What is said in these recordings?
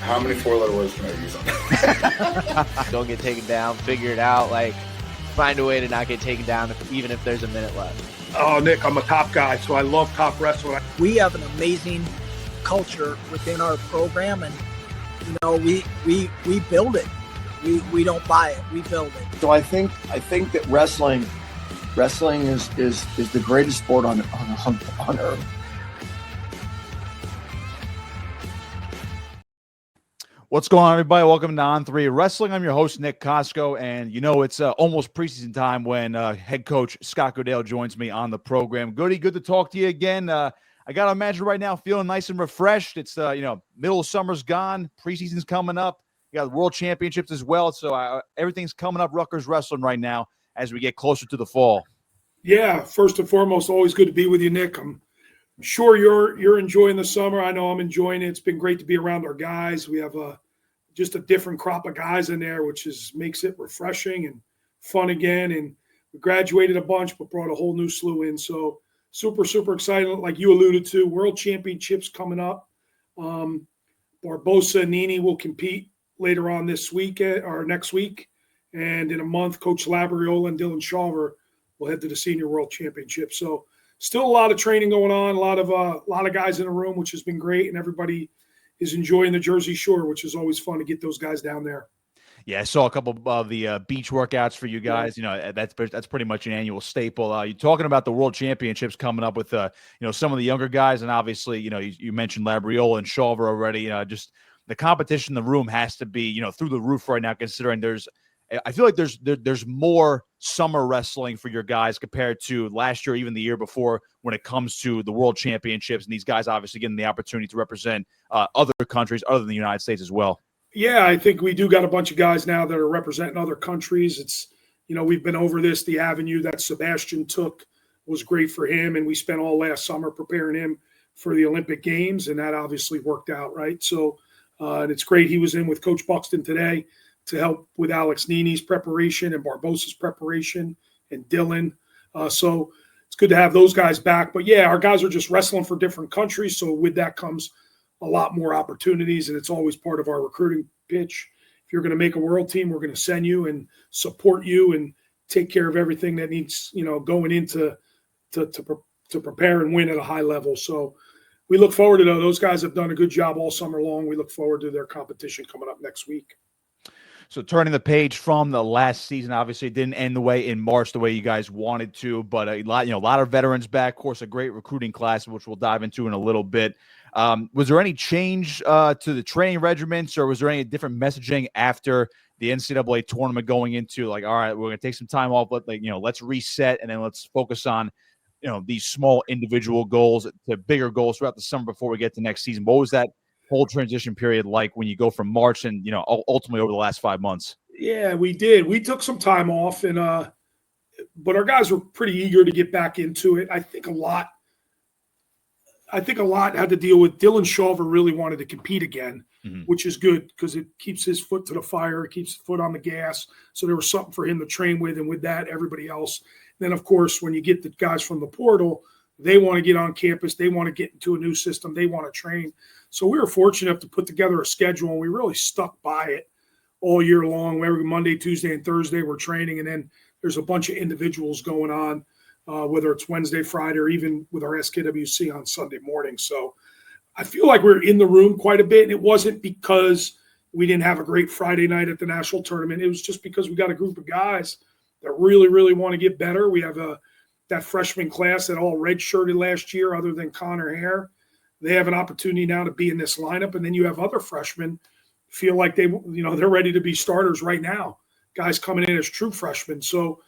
How many four-letter words can I use on that? Don't get taken down. Figure it out. Find a way to not get taken down, even if there's a minute left. Oh, Nick, I'm a top guy, so I love top wrestling. We have an amazing culture within our program, and we build it. We don't buy it. We build it. So I think that wrestling is the greatest sport on earth. What's going on, everybody? Welcome to On3 Wrestling. I'm your host, Nick Kosko, and it's almost preseason time when head coach Scott Goodale joins me on the program. Goody, good to talk to you again. I got to imagine right now feeling nice and refreshed. It's, middle of summer's gone. Preseason's coming up. You got the World Championships as well, so everything's coming up Rutgers wrestling right now as we get closer to the fall. Yeah, first and foremost, always good to be with you, Nick. I'm sure you're enjoying the summer. I know I'm enjoying it. It's been great to be around our guys. We have just a different crop of guys in there, which makes it refreshing and fun again. And we graduated a bunch, but brought a whole new slew in. So super, super excited. Like you alluded to, World Championships coming up. Barbosa and Nini will compete later on this week or next week. And in a month, Coach Labriola and Dylan Shawver will head to the Senior World Championship. So still a lot of training going on, a lot of guys in the room, which has been great. And everybody is enjoying the Jersey Shore, which is always fun to get those guys down there. Yeah, I saw a couple of the beach workouts for you guys. That's pretty much an annual staple. You're talking about the World Championships coming up with some of the younger guys, and obviously you mentioned Labriola and Shawver already. Just the competition in the room has to be through the roof right now. Considering I feel like there's more summer wrestling for your guys compared to last year, even the year before, when it comes to the World Championships, and these guys obviously getting the opportunity to represent other countries other than the United States as well. Yeah, I think we do got a bunch of guys now that are representing other countries. It's, we've been over this. The avenue that Sebastian took was great for him, and we spent all last summer preparing him for the Olympic Games, and that obviously worked out, right? So, and it's great. He was in with Coach Buxton today to help with Alex Nini's preparation and Barbosa's preparation and Dylan. So it's good to have those guys back. But, yeah, our guys are just wrestling for different countries, so with that comes a lot more opportunities, and it's always part of our recruiting pitch. If you're going to make a world team, we're going to send you and support you and take care of everything that needs, going into to prepare and win at a high level. So we look forward to those guys have done a good job all summer long. We look forward to their competition coming up next week. So turning the page from the last season, obviously it didn't end the way in March the way you guys wanted to, but a lot of veterans back. Of course, a great recruiting class, which we'll dive into in a little bit. Was there any change to the training regiments, or was there any different messaging after the NCAA tournament going into all right, we're going to take some time off, but let's reset and then let's focus on these small individual goals to bigger goals throughout the summer before we get to next season? What was that whole transition period like when you go from March and ultimately over the last 5 months? Yeah, we did. We took some time off, and but our guys were pretty eager to get back into it. I think a lot had to deal with Dylan Shawver really wanted to compete again, which is good because it keeps his foot to the fire, it keeps his foot on the gas. So there was something for him to train with, and with that, everybody else. Then, of course, when you get the guys from the portal, they want to get on campus. They want to get into a new system. They want to train. So we were fortunate enough to put together a schedule, and we really stuck by it all year long. Every Monday, Tuesday, and Thursday we're training, and then there's a bunch of individuals going on, whether it's Wednesday, Friday, or even with our SKWC on Sunday morning. So I feel like we're in the room quite a bit, and it wasn't because we didn't have a great Friday night at the national tournament. It was just because we got a group of guys that really, really want to get better. We have that freshman class that all redshirted last year other than Connor Hare. They have an opportunity now to be in this lineup. And then you have other freshmen feel like they're ready to be starters right now. Guys coming in as true freshmen. So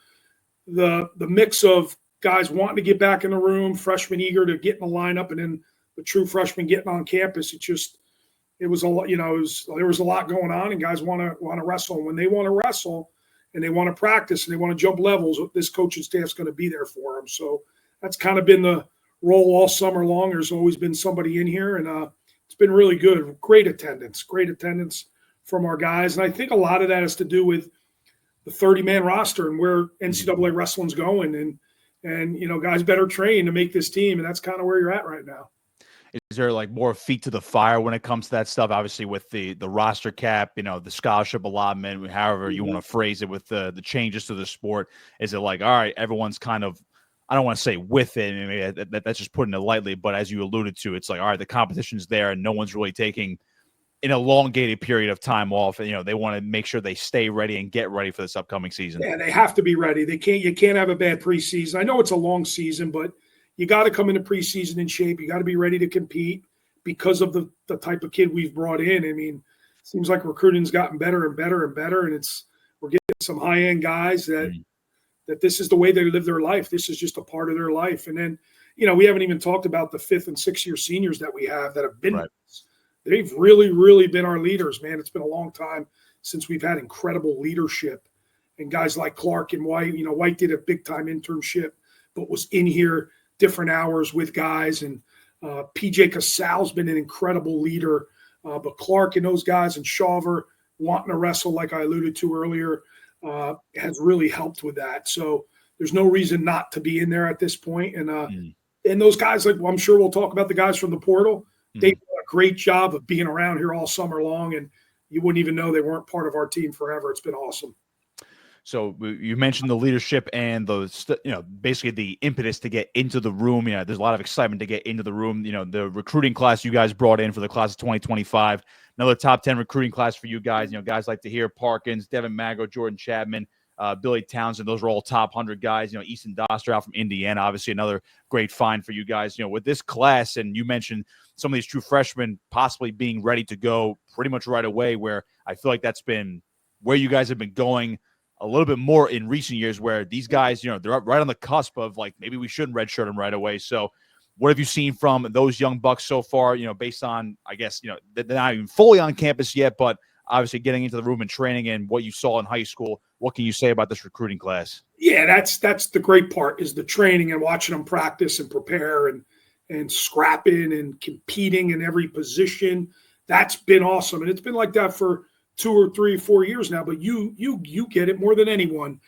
the mix of guys wanting to get back in the room, freshmen eager to get in the lineup, and then the true freshmen getting on campus, it was a lot, there was a lot going on, and guys want to wrestle. And when they want to wrestle and they want to practice and they want to jump levels, this coaching staff's going to be there for them. So that's kind of been the role all summer long. There's always been somebody in here, and it's been really good. Great attendance from our guys. And I think a lot of that has to do with the 30-man roster and where NCAA wrestling's going. And guys better train to make this team, and that's kind of where you're at right now. Is there like more feet to the fire when it comes to that stuff? Obviously, with the roster cap, the scholarship allotment, however you want to phrase it, with the changes to the sport, is it like, all right, everyone's kind of, I don't want to say with it, I mean, that's just putting it lightly, but as you alluded to, it's like, all right, the competition's there and no one's really taking an elongated period of time off, and they want to make sure they stay ready and get ready for this upcoming season. Yeah, they have to be ready. You can't have a bad preseason. I know it's a long season, but you got to come into preseason in shape. You got to be ready to compete because of the type of kid we've brought in. I mean, it seems like recruiting's gotten better and better and better, and we're getting some high-end guys that this is the way they live their life. This is just a part of their life. And then, we haven't even talked about the 5th and 6th year seniors that we have that have been with us. They've really, really been our leaders, man. It's been a long time since we've had incredible leadership. And guys like Clark and White, White did a big-time internship, but was in here different hours with guys. And PJ Casal's been an incredible leader. But Clark and those guys and Shawver wanting to wrestle, like I alluded to earlier, has really helped with that. So there's no reason not to be in there at this point. And those guys, I'm sure we'll talk about the guys from the portal. They've done a great job of being around here all summer long, and you wouldn't even know they weren't part of our team forever. It's been awesome. So you mentioned the leadership and basically the impetus to get into the room. There's a lot of excitement to get into the room. The recruiting class you guys brought in for the class of 2025, another top 10 recruiting class for you guys. Guys like Tahir Parkins, Devin Mago, Jordan Chapman, Billy Townsend. Those are all top 100 guys. Easton Doster out from Indiana, obviously another great find for you guys. With this class, and you mentioned some of these true freshmen possibly being ready to go pretty much right away, where I feel like that's been where you guys have been going a little bit more in recent years, where these guys, they're right on the cusp of like, maybe we shouldn't redshirt them right away. So what have you seen from those young bucks so far, based on, I guess, they're not even fully on campus yet, but obviously getting into the room and training and what you saw in high school? What can you say about this recruiting class? Yeah, that's the great part, is the training and watching them practice and prepare and scrapping and competing in every position. That's been awesome. And it's been like that for 2 or 3, 4 years now, but you get it more than anyone.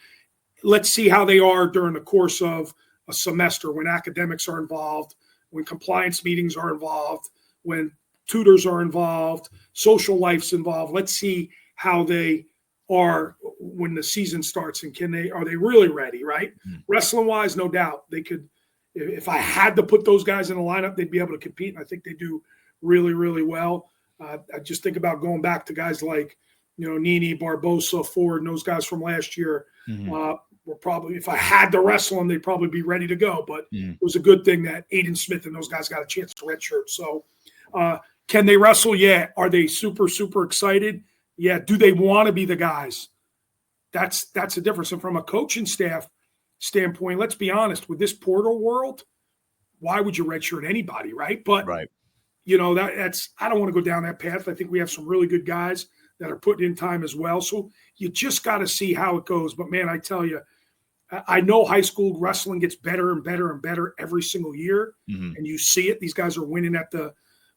Let's see how they are during the course of a semester, when academics are involved, when compliance meetings are involved, when tutors are involved, social life's involved. Let's see how they are when the season starts, and are they really ready, right? Wrestling wise, no doubt they could. If I had to put those guys in a lineup, they'd be able to compete, and I think they do really, really well. I just think about going back to guys like, Nini, Barbosa, Ford, and those guys from last year. Were probably, if I had to wrestle them, they'd probably be ready to go. But it was a good thing that Aiden Smith and those guys got a chance to redshirt. So can they wrestle? Yeah. Are they super, super excited? Yeah. Do they want to be the guys? That's the difference. And from a coaching staff standpoint, let's be honest, with this portal world, why would you redshirt anybody, right? But that's, I don't want to go down that path. I think we have some really good guys that are putting in time as well. So you just got to see how it goes. But man, I tell you, I know high school wrestling gets better and better and better every single year. And you see it. These guys are winning at the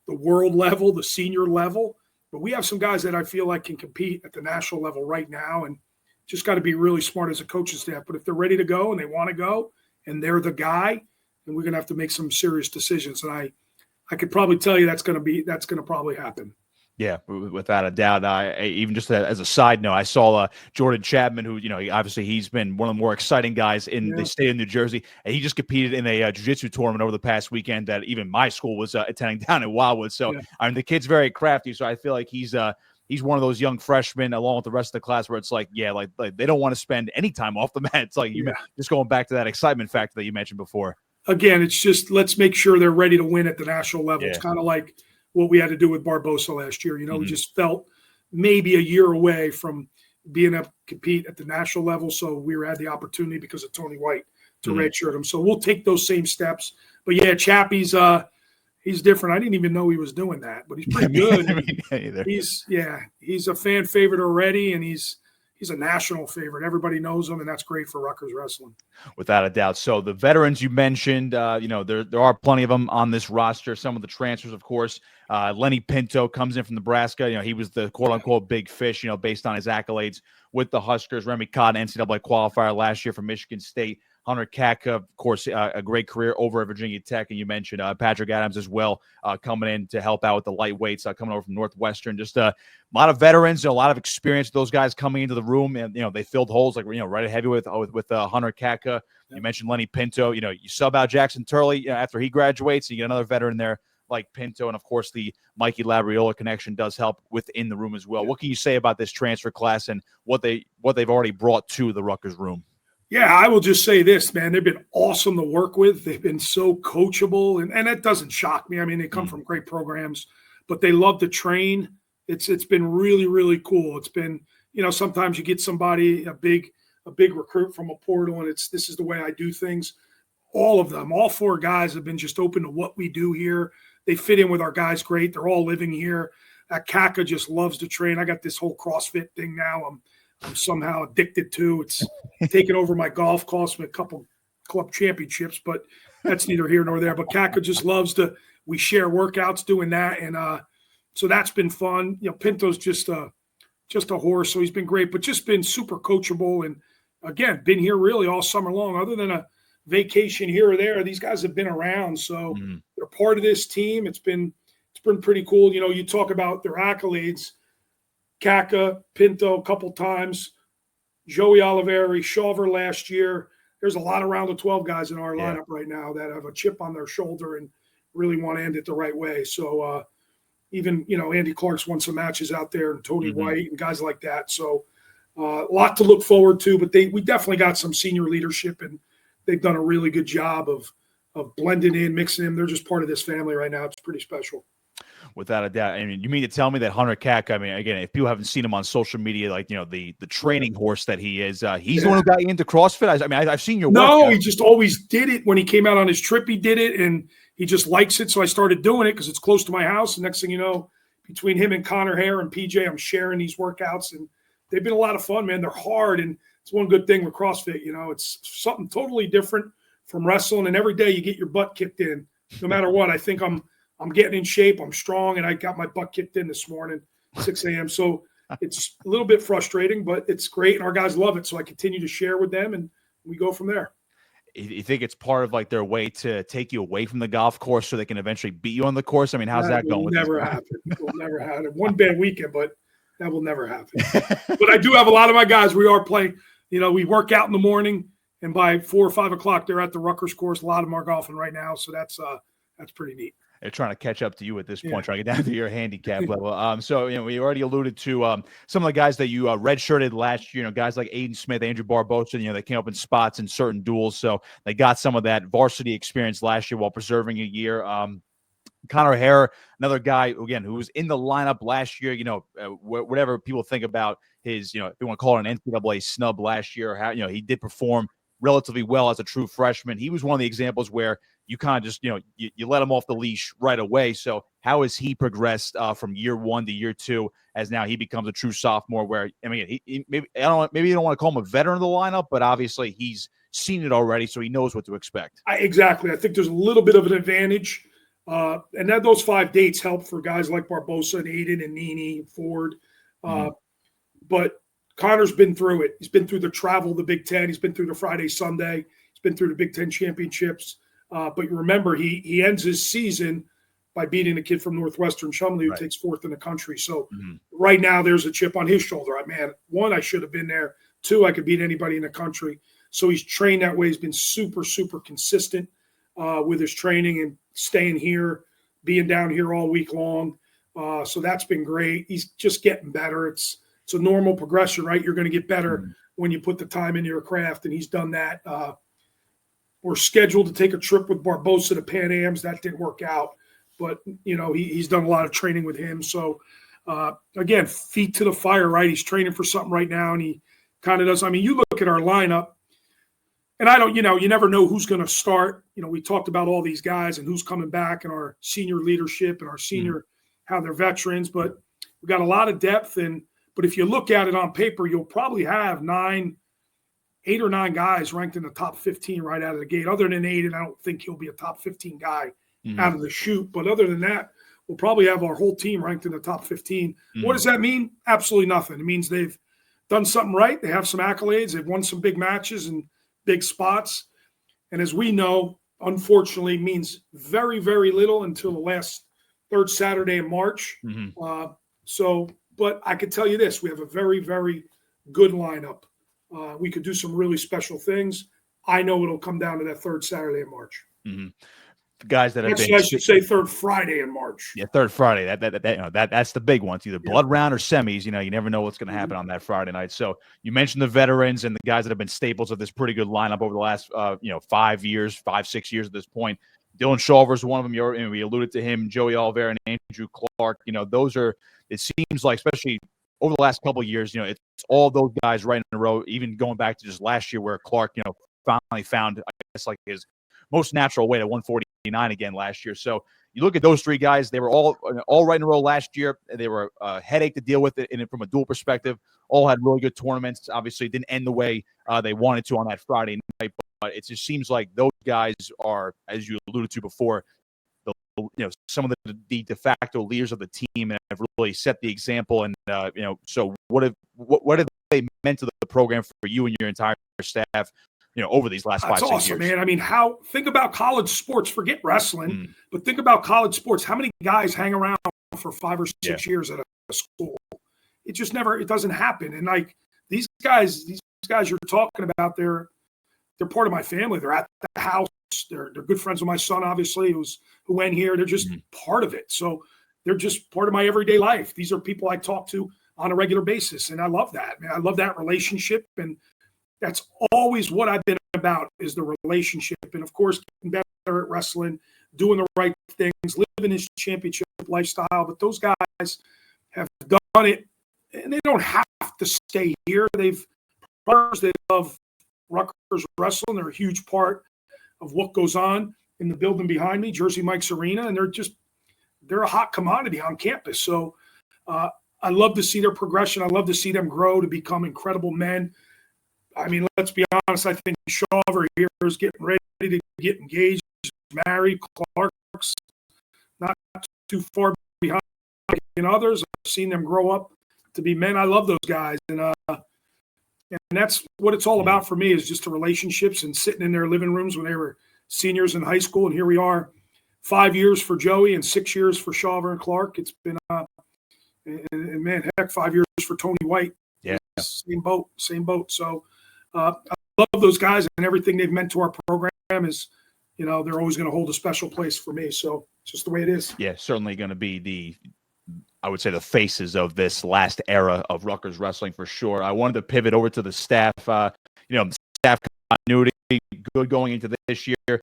world level, the senior level. But we have some guys that I feel like can compete at the national level right now, and just got to be really smart as a coaching staff. But if they're ready to go and they want to go and they're the guy, then we're going to have to make some serious decisions. And I could probably tell you that's going to probably happen. Yeah, without a doubt. Even just as a side note, I saw Jordan Chapman, who, obviously he's been one of the more exciting guys in the state of New Jersey. And he just competed in a jiu-jitsu tournament over the past weekend that even my school was attending down in Wildwood. So, the kid's very crafty. So I feel like he's one of those young freshmen, along with the rest of the class, where it's like they don't want to spend any time off the mat. It's like just going back to that excitement factor that you mentioned before. Again, it's just, let's make sure they're ready to win at the national level. It's kind of like what we had to do with Barbosa last year. We just felt maybe a year away from being able to compete at the national level. So we had the opportunity because of Tony White to redshirt him. So we'll take those same steps. But yeah, Chappie's he's different. I didn't even know he was doing that, but he's pretty good. He's a fan favorite already, and he's a national favorite. Everybody knows him, and that's great for Rutgers wrestling. Without a doubt. So the veterans you mentioned, there are plenty of them on this roster. Some of the transfers, of course. Lenny Pinto comes in from Nebraska. He was the quote-unquote big fish, based on his accolades with the Huskers. Remy Cotton, NCAA qualifier last year from Michigan State. Hunter Kaka, of course, a great career over at Virginia Tech. And you mentioned Patrick Adams as well, coming in to help out with the lightweights, coming over from Northwestern. Just a lot of veterans, a lot of experience. Those guys coming into the room, and they filled holes like right at heavyweight with Hunter Kaka. You mentioned Lenny Pinto. You sub out Jackson Turley after he graduates. You get another veteran there like Pinto, and of course the Mikey Labriola connection does help within the room as well. What can you say about this transfer class and what they've already brought to the Rutgers room? Yeah, I will just say this, man. They've been awesome to work with. They've been so coachable, and that doesn't shock me. I mean, they come from great programs, but they love to train. It's been really, really cool. It's been, sometimes you get somebody, a big recruit from a portal, and this is the way I do things. All of them, all 4 guys have been just open to what we do here. They fit in with our guys great. They're all living here. Kaka just loves to train. I got this whole CrossFit thing now. I'm somehow addicted to. It's taken over my golf, cost me a couple club championships, but that's neither here nor there. But Kaka just loves we share workouts doing that. And so that's been fun. Pinto's just a horse. So he's been great, but just been super coachable. And again, been here really all summer long, other than a vacation here or there. These guys have been around. So they're part of this team. It's been pretty cool. You talk about their accolades. Kaka, Pinto a couple times, Joey Oliveri, Shawver last year. There's a lot of round of 12 guys in our lineup right now that have a chip on their shoulder and really want to end it the right way. So even, Andy Clark's won some matches out there, and Tony White and guys like that. So a lot to look forward to, but we definitely got some senior leadership, and they've done a really good job of blending in, mixing in. They're just part of this family right now. It's pretty special. Without a doubt. I mean, you mean to tell me that Hunter Kaka, again, if people haven't seen him on social media, like, the training horse that he is, he's the one who got you into CrossFit? I've seen your work. No, he just always did it. When he came out on his trip, he did it, and he just likes it. So I started doing it because it's close to my house. And next thing you know, between him and Connor Hare and PJ, I'm sharing these workouts, and they've been a lot of fun, man. They're hard, and it's one good thing with CrossFit. It's something totally different from wrestling, and every day you get your butt kicked in. No matter what, I think I'm getting in shape. I'm strong, and I got my butt kicked in this morning, 6 a.m. So it's a little bit frustrating, but it's great, and our guys love it. So I continue to share with them, and we go from there. You think it's part of their way to take you away from the golf course so they can eventually beat you on the course? How's that going? Never happen. It will never happen. One bad weekend, but that will never happen. But I do have a lot of my guys. We are playing. We work out in the morning, and by 4 or 5 o'clock, they're at the Rutgers course. A lot of them are golfing right now, so that's pretty neat. They're trying to catch up to you at this point, trying to get down to your handicap level. So, we already alluded to some of the guys that you redshirted last year, guys like Aiden Smith, Andrew Barbosa, they came up in spots in certain duels. So they got some of that varsity experience last year while preserving a year. Connor Hare, another guy, again, who was in the lineup last year, whatever people think about his, if you want to call it an NCAA snub last year, how, he did perform relatively well as a true freshman. He was one of the examples where you kind of just, you let him off the leash right away. So how has he progressed from year 1 to year 2 as now he becomes a true sophomore where, he maybe you don't want to call him a veteran of the lineup, but obviously he's seen it already, so he knows what to expect. Exactly. I think there's a little bit of an advantage. And then those 5 dates help for guys like Barbosa and Aiden and Nini, Ford. But Connor's been through it. He's been through the travel, the Big Ten. He's been through the Friday, Sunday. He's been through the Big Ten championships. But you remember, he ends his season by beating a kid from Northwestern, Chumley, who takes 4th in the country. So right now there's a chip on his shoulder. Man, 1, I should have been there. 2, I could beat anybody in the country. So he's trained that way. He's been super, super consistent with his training and staying here, being down here all week long. So that's been great. He's just getting better. It's a normal progression, right? You're going to get better when you put the time into your craft, and he's done that. We're scheduled to take a trip with Barbosa to Pan Ams. That didn't work out, but he's done a lot of training with him. So again, feet to the fire, right? He's training for something right now, and he kind of does. You look at our lineup, and I don't, you never know who's going to start. We talked about all these guys and who's coming back, and our senior leadership and our senior, how they're veterans, but we've got a lot of depth. But if you look at it on paper, you'll probably have 8 or 9 guys ranked in the top 15 right out of the gate. Other than Aiden, I don't think he'll be a top 15 guy out of the chute. But other than that, we'll probably have our whole team ranked in the top 15. What does that mean? Absolutely nothing. It means they've done something right. They have some accolades. They've won some big matches and big spots. And as we know, unfortunately, means very, very little until the last third Saturday in March. But I can tell you this, we have a very, very good lineup. We could do some really special things. I know it'll come down to that third Saturday in March. Guys that have Actually, been, I should say third Friday in March. Yeah, third Friday. That's the big one. It's either blood round or semis. You never know what's going to happen on that Friday night. So you mentioned the veterans and the guys that have been staples of this pretty good lineup over the last 5 years, 5-6 years at this point. Dylan Shawver is one of them. We alluded to him. Joey Oliveira and Andrew Clark. Those are. It seems like, especially over the last couple of years, it's all those guys right in a row. Even going back to just last year, where Clark, finally found, I guess, like his most natural way to 149 again last year. So you look at those three guys; they were all right in a row last year. They were a headache to deal with it from a dual perspective. All had really good tournaments. Obviously, didn't end the way they wanted to on that Friday night, but it just seems like those guys are, as you alluded to before, some of the de facto leaders of the team and have really set the example. And so what have they meant to the program for you and your entire staff? Over these last 5-6 years. That's awesome, man. I mean, think about college sports, forget wrestling, but think about college sports. How many guys hang around for 5 or 6 years at a school? It just it doesn't happen. And like these guys you're talking about, they're part of my family. They're at the house. They're good friends with my son, obviously, who went here. They're just part of it. So they're just part of my everyday life. These are people I talk to on a regular basis. And I love that, man. I love that relationship. And that's always what I've been about, is the relationship. And of course, getting better at wrestling, doing the right things, living this championship lifestyle. But those guys have done it, and they don't have to stay here. They love Rutgers wrestling. They're a huge part of what goes on in the building behind me, Jersey Mike's Arena, and they're a hot commodity on campus. So I love to see their progression. I love to see them grow to become incredible men. I mean, let's be honest. I think Shawver here is getting ready to get engaged, married. Clark's not too far behind in others. I've seen them grow up to be men. I love those guys, and that's what it's all about for me, is just the relationships and sitting in their living rooms when they were seniors in high school. And here we are, 5 years for Joey and 6 years for Shawver and Clark. It's been, and man, heck, 5 years for Tony White. Yeah, same boat. So I love those guys, and everything they've meant to our program is, they're always going to hold a special place for me. So it's just the way it is. Yeah, certainly going to be I would say the faces of this last era of Rutgers wrestling for sure. I wanted to pivot over to the staff. The staff continuity, good going into this year.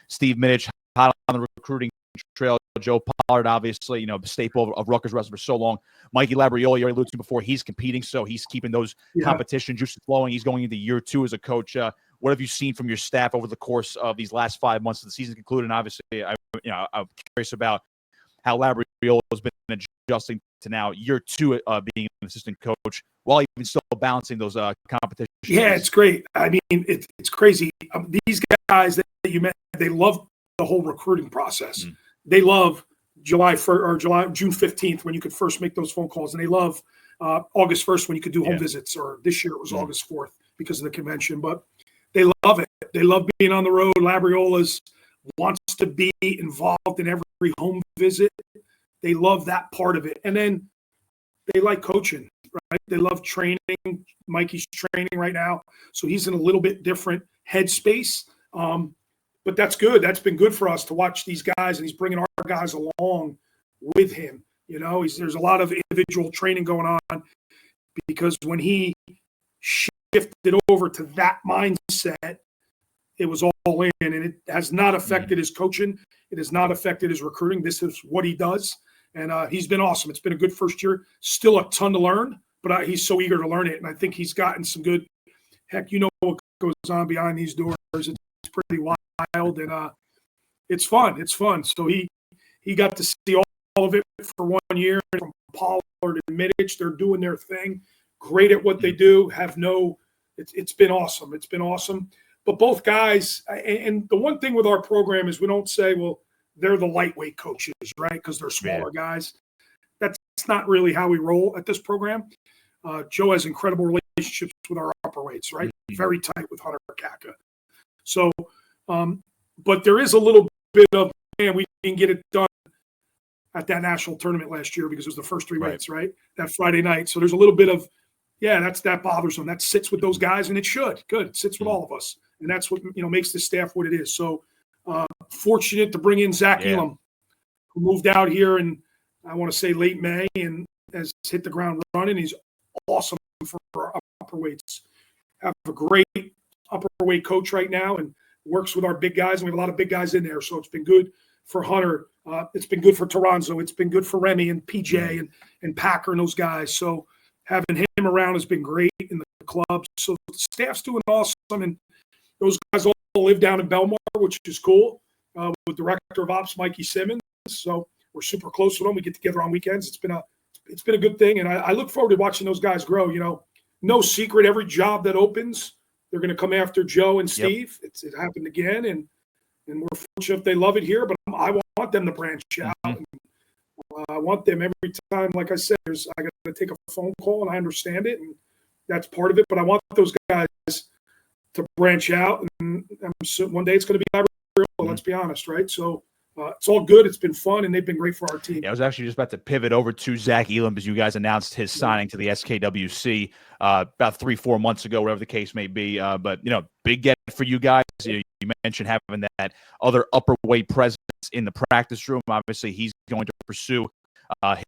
Steve Mytych, hot on the recruiting trail. Joe Pollard, obviously, staple of Rutgers wrestling for so long. Mikey Labriola, you already alluded to before, he's competing, so he's keeping those competition juices flowing. He's going into year 2 as a coach. What have you seen from your staff over the course of these last 5 months of the season concluded? And obviously, I'm curious about how Labriola has been adjusting to now year 2 being an assistant coach while even still balancing those competitions. Yeah, it's great. I mean, it's crazy. These guys that you met, they love the whole recruiting process. They love June 15th when you could first make those phone calls, and they love August 1st when you could do home visits, or this year it was August 4th because of the convention. But they love it. They love being on the road. Labriola's wants to be involved in every home visit. They love that part of it. And then they like coaching, right? They love training. Mikey's training right now, so he's in a little bit different headspace. But that's good. That's been good for us to watch these guys, and he's bringing our guys along with him. There's a lot of individual training going on, because when he shifted over to that mindset, it was all in, and it has not affected his coaching. It has not affected his recruiting. This is what he does, and he's been awesome. It's been a good first year. Still a ton to learn, but he's so eager to learn it, and I think he's gotten some good. Heck, what goes on behind these doors. It's pretty wild, and it's fun. It's fun. So he got to see all of it for 1 year from Pollard and Mytych. They're doing their thing, great at what they do. It's been awesome. It's been awesome. But both guys, and the one thing with our program is we don't say, well, they're the lightweight coaches, right? Because they're smaller guys. That's not really how we roll at this program. Joe has incredible relationships with our upper weights, right? Very tight with Hunter Kaka. So But there is a little bit of, man, we didn't get it done at that national tournament last year because it was the first 3 weights, right? That Friday night. So there's a little bit of, that bothers them. That sits with those guys, and it should. Good. It sits with all of us. And that's what, makes the staff what it is. So fortunate to bring in Zach Elam, who moved out here in, I want to say, late May, and has hit the ground running. He's awesome for upper weights. Have a great upper weight coach right now and works with our big guys. And we have a lot of big guys in there. So it's been good for Hunter. It's been good for Toronzo. It's been good for Remy and PJ and Packer and those guys. So having him around has been great in the club. So the staff's doing awesome. And those guys all live down in Belmar, which is cool, with Director of Ops Mikey Simmons. So we're super close with them. We get together on weekends. It's been a good thing. And I look forward to watching those guys grow. No secret, every job that opens, they're going to come after Joe and Steve. It happened again. And we're fortunate if they love it here, but I want them to branch out. And, I want them every time, like I said, I got to take a phone call, and I understand it, and that's part of it. But I want those guys to branch out, and one day it's going to be Labriola, let's be honest, right? So it's all good. It's been fun, and they've been great for our team. Yeah, I was actually just about to pivot over to Zach Elam because you guys announced his signing to the SKWC about 3-4 months ago, whatever the case may be. But, big get for you guys. You mentioned having that other upper weight presence in the practice room. Obviously, he's going to pursue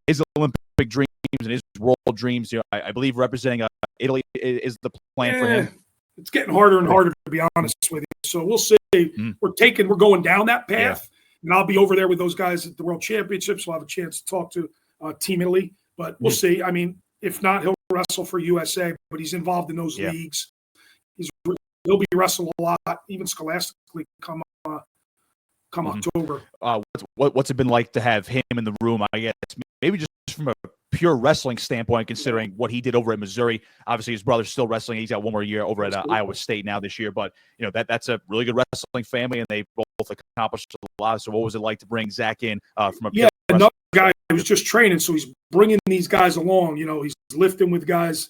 his Olympic dreams and his world dreams. I believe representing Italy is the plan for him. It's getting harder and harder, to be honest with you. So we'll see. We're going down that path. And I'll be over there with those guys at the World Championships. We'll have a chance to talk to Team Italy. But we'll see. I mean, if not, he'll wrestle for USA. But he's involved in those leagues. He'll be wrestling a lot, even scholastically, come October. What's it been like to have him in the room? I guess maybe just from a pure wrestling standpoint, considering what he did over at Missouri. Obviously, his brother's still wrestling. He's got one more year over at Iowa State now this year. But that's a really good wrestling family, and they both accomplished a lot. So, what was it like to bring Zach in from a pure another guy who was just training, so he's bringing these guys along. He's lifting with guys,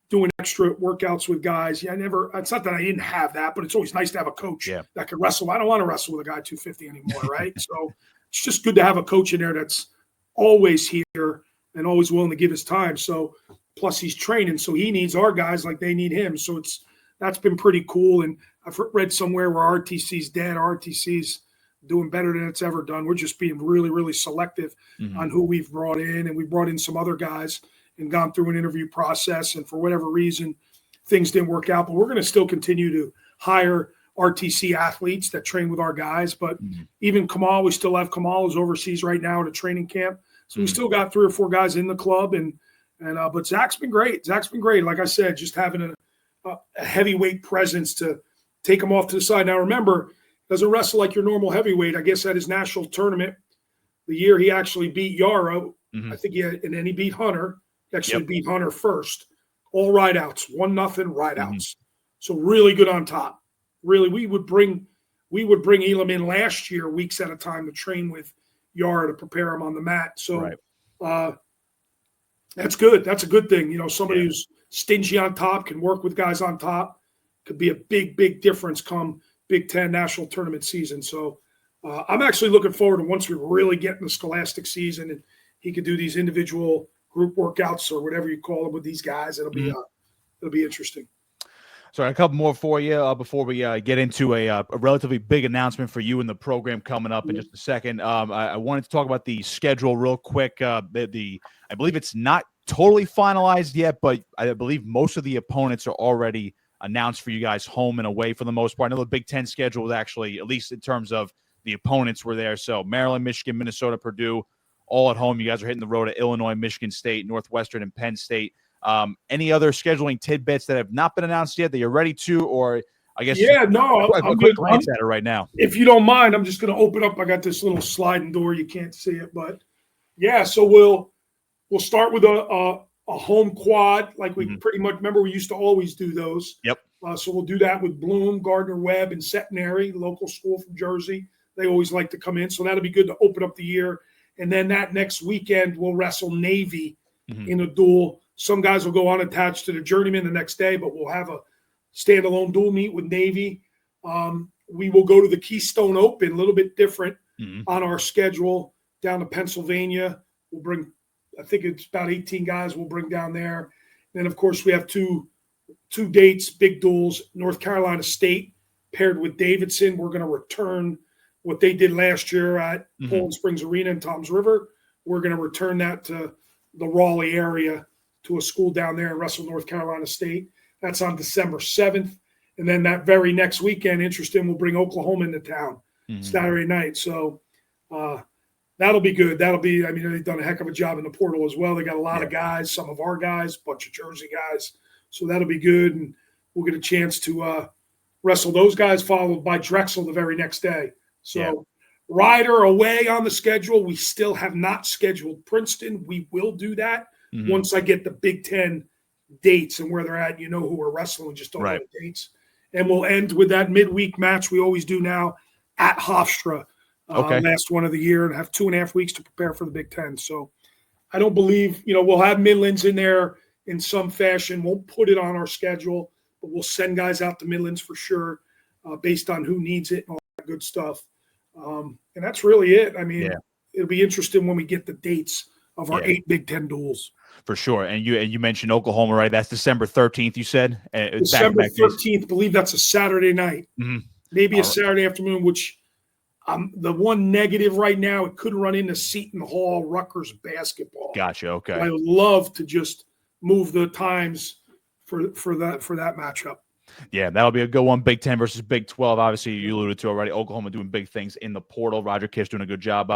doing extra workouts with guys. It's not that I didn't have that, but it's always nice to have a coach that can wrestle. I don't want to wrestle with a guy 250 anymore, right? So it's just good to have a coach in there that's always here and always willing to give his time. So plus he's training, so he needs our guys like they need him. So that's been pretty cool. And I've read somewhere where RTC's dead. RTC's doing better than it's ever done. We're just being really, really selective on who we've brought in, and we brought in some other guys and gone through an interview process, and for whatever reason, things didn't work out. But we're going to still continue to hire RTC athletes that train with our guys. But even Kamal, we still have Kamal who's overseas right now at a training camp. So we still got 3 or 4 guys in the club, but Zach's been great. Zach's been great. Like I said, just having a heavyweight presence to take him off to the side. Now remember, doesn't wrestle like your normal heavyweight. I guess at his national tournament, the year he actually beat Yara, I think and then he beat Hunter. He actually beat Hunter first. All rideouts, 1-0 rideouts. So really good on top. Really, we would bring Elam in last year, weeks at a time, to train with Yara to prepare him on the mat. So that's good. That's a good thing. Somebody who's stingy on top can work with guys on top. Could be a big, big difference come Big Ten national tournament season. So I'm actually looking forward to once we really get in the scholastic season and he could do these individual group workouts or whatever you call them with these guys. It'll be interesting. So a couple more for you before we get into a relatively big announcement for you in the program coming up in just a second. I wanted to talk about the schedule real quick. I believe it's not totally finalized yet, but I believe most of the opponents are already announced for you guys home and away for the most part. I know the Big Ten schedule was actually, at least in terms of the opponents, were there. So Maryland, Michigan, Minnesota, Purdue, all at home. You guys are hitting the road at Illinois, Michigan State, Northwestern, and Penn State. Any other scheduling tidbits that have not been announced yet that you're ready to, or I guess I'm quick glance at it right now. If you don't mind, I'm just going to open up. I got this little sliding door. You can't see it, but so we'll start with a home quad, like we pretty much remember. We used to always do those. Yep. So we'll do that with Bloom, Gardner-Webb, and Centenary, local school from Jersey. They always like to come in, so that'll be good to open up the year. And then that next weekend, we'll wrestle Navy in a duel. Some guys will go unattached to the journeyman the next day, but we'll have a standalone dual meet with Navy. we will go to the Keystone Open, a little bit different Mhm. on our schedule, down to Pennsylvania. We'll bring, I think it's about 18 guys we'll bring down there. Then, of course, we have two dates, big duels, North Carolina State paired with Davidson. We're going to return what they did last year at Poland Springs Arena in Toms River. We're going to return that to the Raleigh area, to a school down there and wrestle North Carolina State. That's on December 7th. And then that very next weekend, interesting, we'll bring Oklahoma into town Saturday night. So that'll be good. That'll be, I mean, they've done a heck of a job in the portal as well. They got a lot of guys, some of our guys, a bunch of Jersey guys. So that'll be good. And we'll get a chance to wrestle those guys, followed by Drexel the very next day. So Ryder away on the schedule. We still have not scheduled Princeton. We will do that once I get the Big Ten dates and where they're at. You know who we're wrestling, just don't know the dates. And we'll end with that midweek match we always do now at Hofstra, last one of the year, and have 2.5 weeks to prepare for the Big Ten. So I don't believe, we'll have Midlands in there in some fashion. Won't put it on our schedule, but we'll send guys out to Midlands for sure, based on who needs it and all that good stuff. And that's really it. I mean, it'll be interesting when we get the dates of our 8 Big Ten duels. For sure. And you mentioned Oklahoma, right? That's December 13th, you said? December 13th, I believe that's a Saturday night. Maybe a Saturday afternoon, which the one negative right now, it could run into Seton Hall, Rutgers basketball. Gotcha. Okay. I would love to just move the times for that matchup. Yeah, that'll be a good one. Big 10 versus Big 12. Obviously, you alluded to already. Oklahoma doing big things in the portal. Roger Kish doing a good job.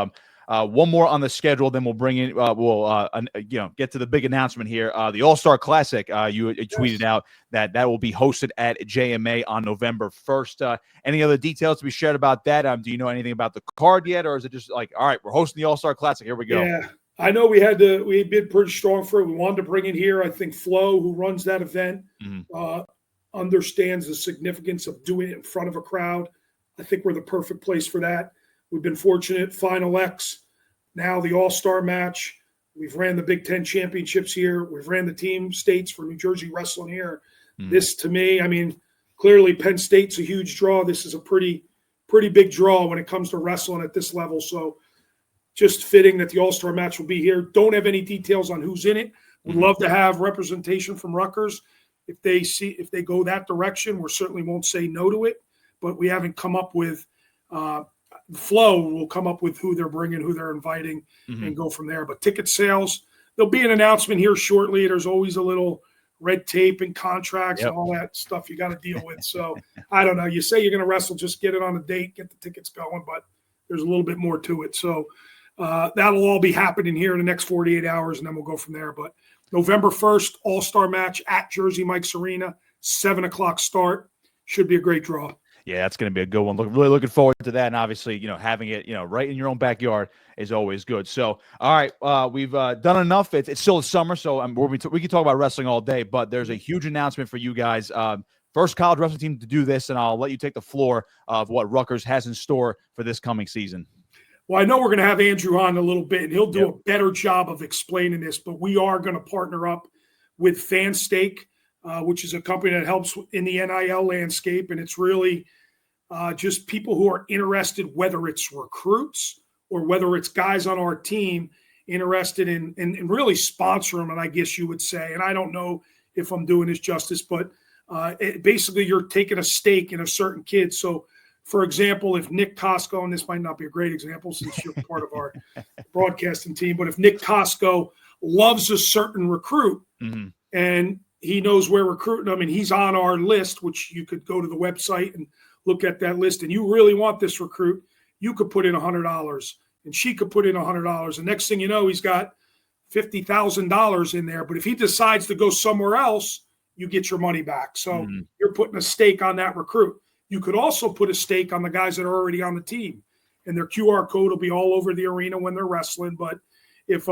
One more on the schedule, then we'll bring in. Get to the big announcement here. The All-Star Classic. You tweeted out that will be hosted at JMA on November 1st. Any other details to be shared about that? Do you know anything about the card yet, or is it just like, all right, we're hosting the All-Star Classic? Here we go. Yeah, I know we bid pretty strong for it. We wanted to bring it here. I think Flo, who runs that event, understands the significance of doing it in front of a crowd. I think we're the perfect place for that. We've been fortunate. Final X, now the All-Star match. We've ran the Big Ten championships here. We've ran the team states for New Jersey wrestling here. This, to me, I mean, clearly Penn State's a huge draw. This is a pretty big draw when it comes to wrestling at this level. So just fitting that the All-Star match will be here. Don't have any details on who's in it. Would love to have representation from Rutgers. If they go that direction, we certainly won't say no to it. But we haven't come up with Flo will come up with who they're bringing, who they're inviting, and go from there. But ticket sales, there'll be an announcement here shortly. There's always a little red tape and contracts and all that stuff you got to deal with. So I don't know. You say you're going to wrestle, just get it on a date, get the tickets going. But there's a little bit more to it. So that'll all be happening here in the next 48 hours, and then we'll go from there. But November 1st, All-Star match at Jersey Mike's Arena, 7:00 start. Should be a great draw. Yeah, that's going to be a good one. Really looking forward to that. And obviously, having it, right in your own backyard is always good. So, all right, we've done enough. It's still the summer, so we can talk about wrestling all day, but there's a huge announcement for you guys. First college wrestling team to do this, and I'll let you take the floor of what Rutgers has in store for this coming season. Well, I know we're going to have Andrew on a little bit, and he'll do a better job of explaining this, but we are going to partner up with Fanstake, which is a company that helps in the NIL landscape. And it's really just people who are interested, whether it's recruits or whether it's guys on our team interested in really sponsor them, and I guess you would say. And I don't know if I'm doing this justice, but basically you're taking a stake in a certain kid. So, for example, if Nick Kosko, and this might not be a great example since you're part of our broadcasting team, but if Nick Kosko loves a certain recruit and he knows we're recruiting them and he's on our list, which you could go to the website and look at that list, and you really want this recruit, you could put in $100 and she could put in $100. And next thing you know, he's got $50,000 in there. But if he decides to go somewhere else, you get your money back. So you're putting a stake on that recruit. You could also put a stake on the guys that are already on the team, and their QR code will be all over the arena when they're wrestling. But if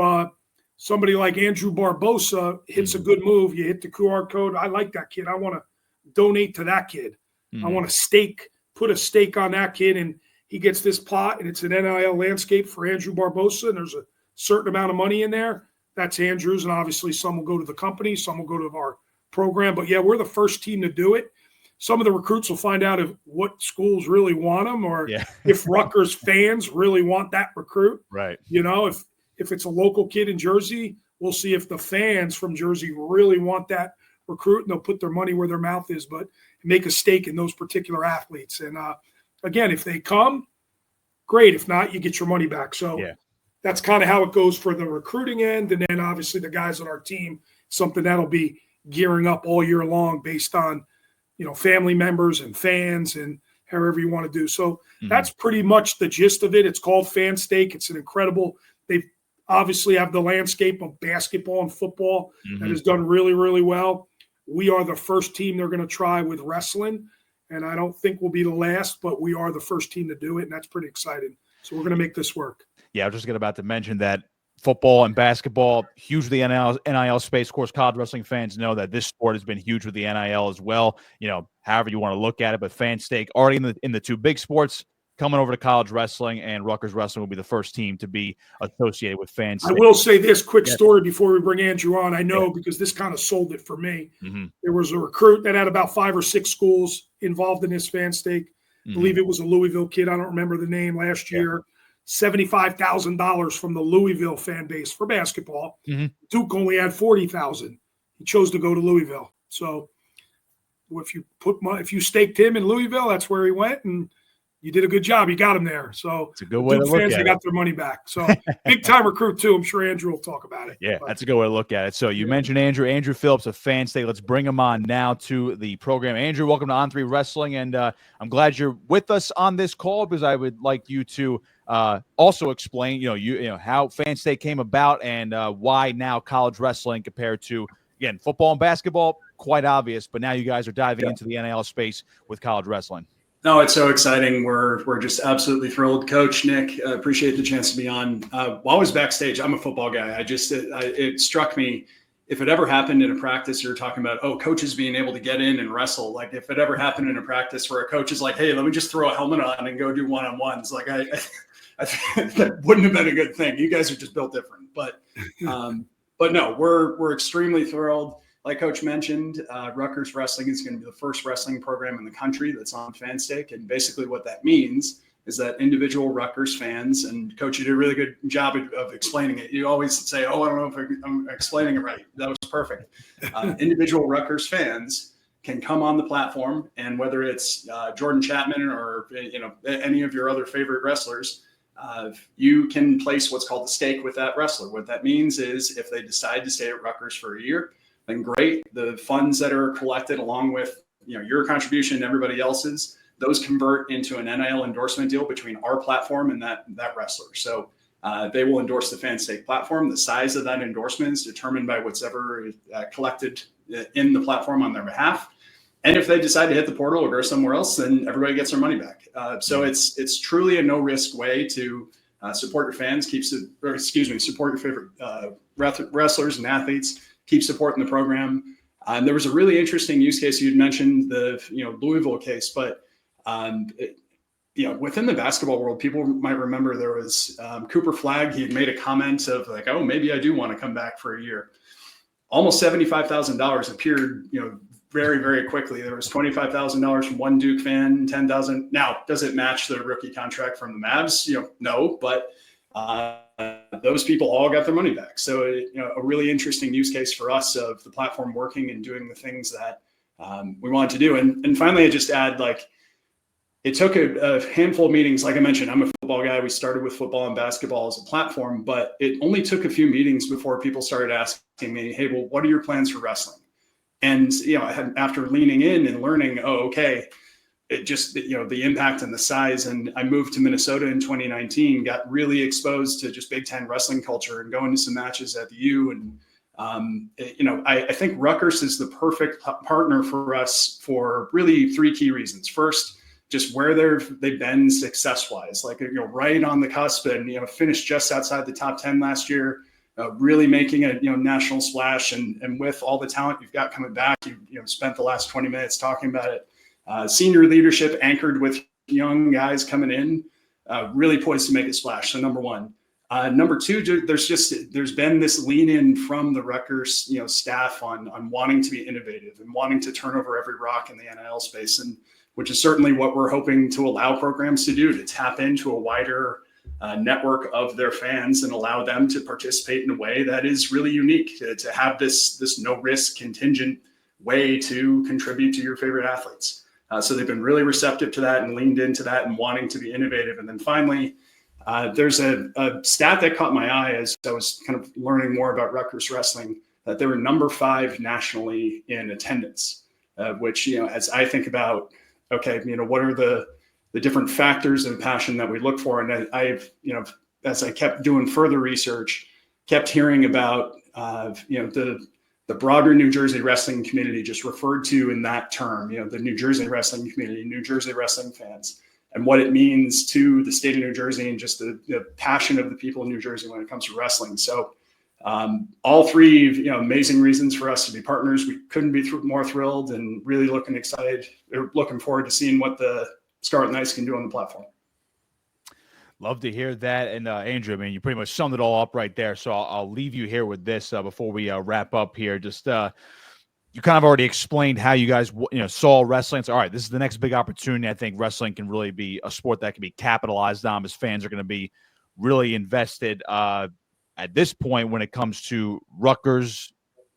somebody like Andrew Barbosa hits a good move, you hit the QR code. I like that kid. I want to donate to that kid. I want to put a stake on that kid, and he gets this pot, and it's an NIL landscape for Andrew Barbosa, and there's a certain amount of money in there. That's Andrew's, and obviously some will go to the company, some will go to our program. But, yeah, we're the first team to do it. some of the recruits will find out what schools really want them, or Yeah. if Rutgers fans really want that recruit. Right. You know, if it's a local kid in Jersey, we'll see if the fans from Jersey really want that recruit, and they'll put their money where their mouth is, but make a stake in those particular athletes. And again, if they come, great. If not, you get your money back. So that's kind of how it goes for the recruiting end. And then obviously the guys on our team, something that'll be gearing up all year long based on, you know, family members and fans and however you want to do. So that's pretty much the gist of it. It's called Fanstake. It's an incredible, they obviously have the landscape of basketball and football that has done really, really well. We are the first team they're going to try with wrestling, and I don't think we'll be the last, but we are the first team to do it, and that's pretty exciting. So we're going to make this work. Yeah, I was just about to mention that football and basketball, huge with the NIL space. Of course, college wrestling fans know that this sport has been huge with the NIL as well. You know, however you want to look at it, but Fanstake already in the two big sports, coming over to college wrestling, and Rutgers wrestling will be the first team to be associated with Fanstake. I will say this quick story before we bring Andrew on. I know because this kind of sold it for me. There was a recruit that had about 5 or 6 schools involved in this Fanstake. I believe it was a Louisville kid. I don't remember the name last year. $75,000 from the Louisville fan base for basketball. Duke only had $40,000. He chose to go to Louisville. So if you staked him in Louisville, that's where he went, and you did a good job. You got him there. So it's a good way to look at it. They got their money back. So big time recruit too. I'm sure Andrew will talk about it. Yeah, that's a good way to look at it. So you mentioned Andrew Phillips of Fanstake. Let's bring him on now to the program. Andrew, welcome to On3 Wrestling, and I'm glad you're with us on this call because I would like you to also explain, you know how Fanstake came about and why now college wrestling compared to, again, football and basketball, quite obvious, but now you guys are diving into the NIL space with college wrestling. No, it's so exciting. We're just absolutely thrilled. Coach Nick, appreciate the chance to be on. While I was backstage, I'm a football guy. It struck me, if it ever happened in a practice, you're talking about, coaches being able to get in and wrestle. Like if it ever happened in a practice where a coach is like, hey, let me just throw a helmet on and go do one-on-ones. Like I that wouldn't have been a good thing. You guys are just built different. But no, we're extremely thrilled. Like Coach mentioned, Rutgers Wrestling is going to be the first wrestling program in the country that's on Fanstake. And basically what that means is that individual Rutgers fans, and Coach, you did a really good job of explaining it. You always say, I don't know if I'm explaining it right. That was perfect. Individual Rutgers fans can come on the platform, and whether it's Jordan Chapman or any of your other favorite wrestlers, you can place what's called a stake with that wrestler. What that means is if they decide to stay at Rutgers for a year, then great. The funds that are collected along with your contribution and everybody else's, those convert into an NIL endorsement deal between our platform and that wrestler. So they will endorse the Fanstake platform. The size of that endorsement is determined by what's ever collected in the platform on their behalf. And if they decide to hit the portal or go somewhere else, then everybody gets their money back. So it's truly a no-risk way to support your fans, support your favorite wrestlers and athletes, keep supporting the program. And there was a really interesting use case. You'd mentioned the Louisville case, but within the basketball world, people might remember there was Cooper Flagg. He had made a comment of like, maybe I do want to come back for a year. Almost $75,000 appeared, very, very quickly. There was $25,000 from one Duke fan, $10,000. Now, does it match the rookie contract from the Mavs? No, but those people all got their money back. So, a really interesting use case for us of the platform working and doing the things that we wanted to do. And finally, I just add, it took a handful of meetings. Like I mentioned, I'm a football guy. We started with football and basketball as a platform, but it only took a few meetings before people started asking me, hey, well, what are your plans for wrestling? And, after leaning in and learning, it just, the impact and the size. And I moved to Minnesota in 2019, got really exposed to just Big Ten wrestling culture and going to some matches at the U. And, I think Rutgers is the perfect partner for us for really 3 key reasons. First, just where they've been success-wise, right on the cusp and, finished just outside the top 10 last year. Really making a national splash, and with all the talent you've got coming back, you've spent the last 20 minutes talking about it. Senior leadership anchored with young guys coming in, really poised to make a splash. So number one, Number two, there's been this lean in from the Rutgers staff on wanting to be innovative and wanting to turn over every rock in the NIL space, and which is certainly what we're hoping to allow programs to do, to tap into a wider network of their fans and allow them to participate in a way that is really unique, to have this no risk contingent way to contribute to your favorite athletes. So they've been really receptive to that and leaned into that and wanting to be innovative. And then finally, there's a stat that caught my eye as I was kind of learning more about Rutgers wrestling, that they were number 5 nationally in attendance, which, as I think about, okay, what are the different factors of passion that we look for? And I've, as I kept doing further research, kept hearing about, the broader New Jersey wrestling community just referred to in that term, the New Jersey wrestling community, New Jersey wrestling fans, and what it means to the state of New Jersey and just the passion of the people in New Jersey when it comes to wrestling. So all three, amazing reasons for us to be partners. We couldn't be more thrilled and really looking forward to seeing what the Scarlet Knights can do on the platform. Love to hear that. And Andrew, I mean, you pretty much summed it all up right there. So I'll leave you here with this before we wrap up here. Just you kind of already explained how you guys saw wrestling. So, all right, this is the next big opportunity. I think wrestling can really be a sport that can be capitalized on, as fans are going to be really invested. At this point, when it comes to Rutgers,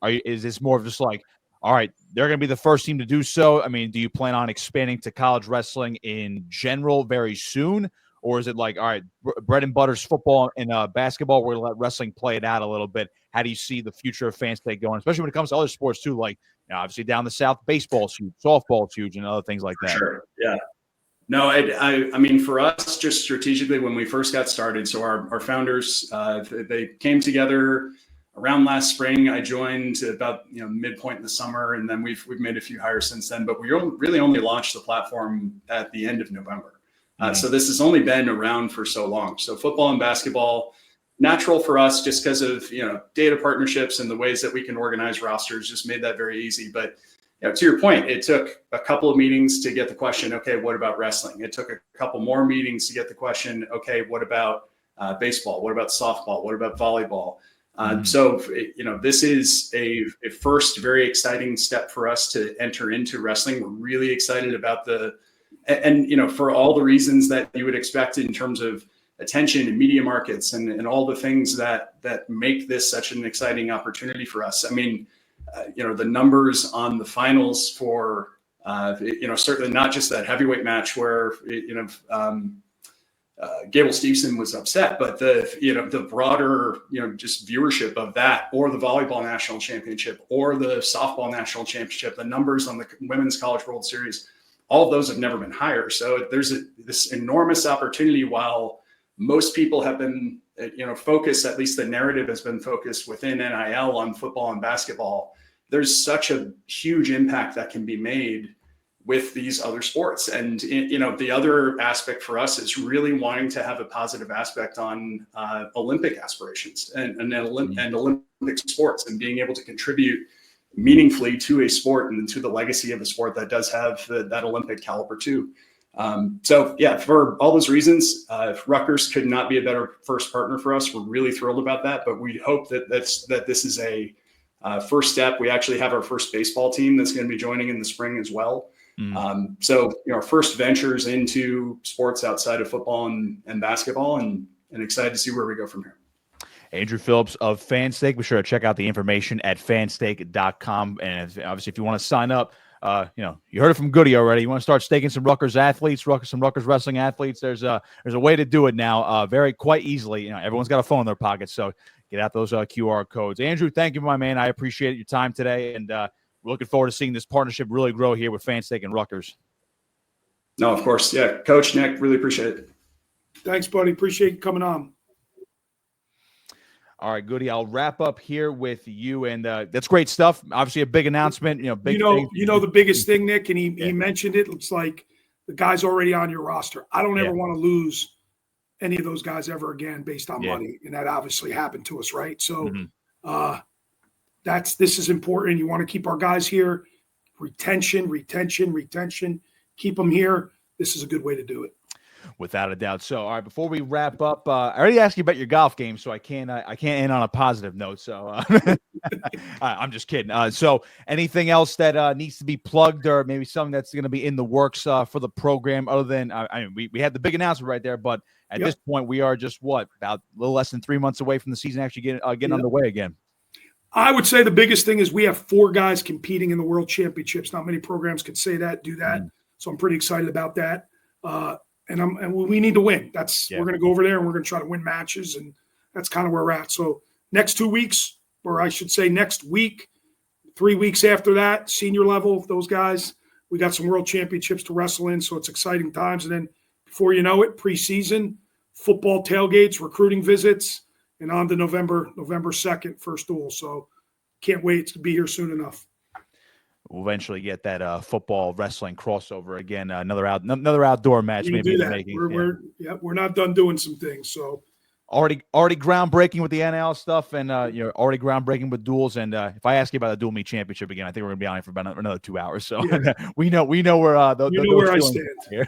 is this more of just like, all right, they're going to be the first team to do so? I mean, do you plan on expanding to college wrestling in general very soon? Or is it like, all right, bread and butter's football and basketball, we're going to let wrestling play it out a little bit? How do you see the future of Fanstake going, especially when it comes to other sports too? Like, obviously down the South, baseball's huge, softball's huge, and other things like that. Sure, yeah. No, I mean, for us, just strategically, when we first got started, so our founders, they came together around last spring. I joined about midpoint in the summer, and then we've made a few hires since then. But we really only launched the platform at the end of November. So this has only been around for so long. So football and basketball, natural for us just because of data partnerships and the ways that we can organize rosters, just made that very easy. But to your point, it took a couple of meetings to get the question, okay, what about wrestling? It took a couple more meetings to get the question, okay, what about baseball? What about softball? What about volleyball? So, this is a first very exciting step for us to enter into wrestling. We're really excited about for all the reasons that you would expect in terms of attention and media markets and all the things that make this such an exciting opportunity for us. I mean, the numbers on the finals for, certainly not just that heavyweight match where, Gable Stevenson was upset, but the broader, just viewership of that, or the volleyball national championship, or the softball national championship, the numbers on the Women's College World Series, all of those have never been higher. So there's this enormous opportunity. While most people have been, focused, at least the narrative has been focused within NIL on football and basketball, there's such a huge impact that can be made with these other sports. And, the other aspect for us is really wanting to have a positive aspect on Olympic aspirations and Olympic sports, and being able to contribute meaningfully to a sport and to the legacy of a sport that does have that Olympic caliber too. So yeah, for all those reasons, Rutgers could not be a better first partner for us. We're really thrilled about that, but we hope that this is a first step. We actually have our first baseball team that's going to be joining in the spring as well. So our first ventures into sports outside of football and basketball, and excited to see where we go from here. Andrew Phillips of Fanstake. Be sure to check out the information at fanstake.com. And obviously, if you want to sign up, you heard it from Goody already. You want to start staking some Rutgers athletes, some Rutgers wrestling athletes. There's a way to do it now, quite easily. Everyone's got a phone in their pocket, so get out those QR codes. Andrew, thank you, my man. I appreciate your time today, and we're looking forward to seeing this partnership really grow here with Fanstake and Rutgers. No, of course, yeah, Coach Nick, really appreciate it. Thanks, buddy. Appreciate you coming on. All right, Goody. I'll wrap up here with you, and that's great stuff. Obviously, a big announcement. Big. The biggest thing, Nick, and he mentioned it. It's like the guy's already on your roster. I don't ever want to lose any of those guys ever again based on money, and that obviously happened to us, right? So, this is important. You want to keep our guys here. Retention. Keep them here. This is a good way to do it. without a doubt. So, all right, before we wrap up, I already asked you about your golf game, so I can't end on a positive note. So, I'm just kidding. So, anything else that needs to be plugged, or maybe something that's going to be in the works for the program? Other than, I mean, we had the big announcement right there, but at this point, we are just about a little less than 3 months away from the season actually getting underway again. I would say the biggest thing is we have 4 guys competing in the World Championships. Not many programs could say that, do that. So I'm pretty excited about that. And we need to win. We're going to go over there and we're going to try to win matches, and that's kind of where we're at. So next 2 weeks, or I should say next week, 3 weeks after that, senior level, those guys, we got some World Championships to wrestle in. So it's exciting times. And then before you know it, preseason, football tailgates, recruiting visits, and on to November 2nd, first duel. So can't wait to be here soon enough. We'll eventually get that football wrestling crossover again. Another outdoor match. Maybe we're not done doing some things. So already groundbreaking with the NL stuff, and you're already groundbreaking with duels. And if I ask you about the dual meet championship again, I think we're gonna be on it for about another 2 hours. So we know where where I stand. Here.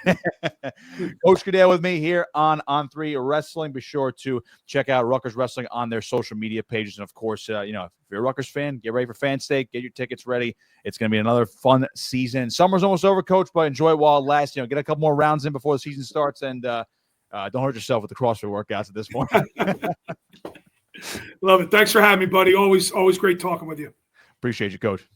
Coach Goodale with me here on On3 Wrestling. Be sure to check out Rutgers Wrestling on their social media pages, and of course, if you're a Rutgers fan, get ready for Fanstake. Get your tickets ready. It's going to be another fun season. Summer's almost over, Coach, but enjoy it while it lasts. Get a couple more rounds in before the season starts, and don't hurt yourself with the CrossFit workouts at this point. Love it. Thanks for having me, buddy. Always great talking with you. Appreciate you, Coach.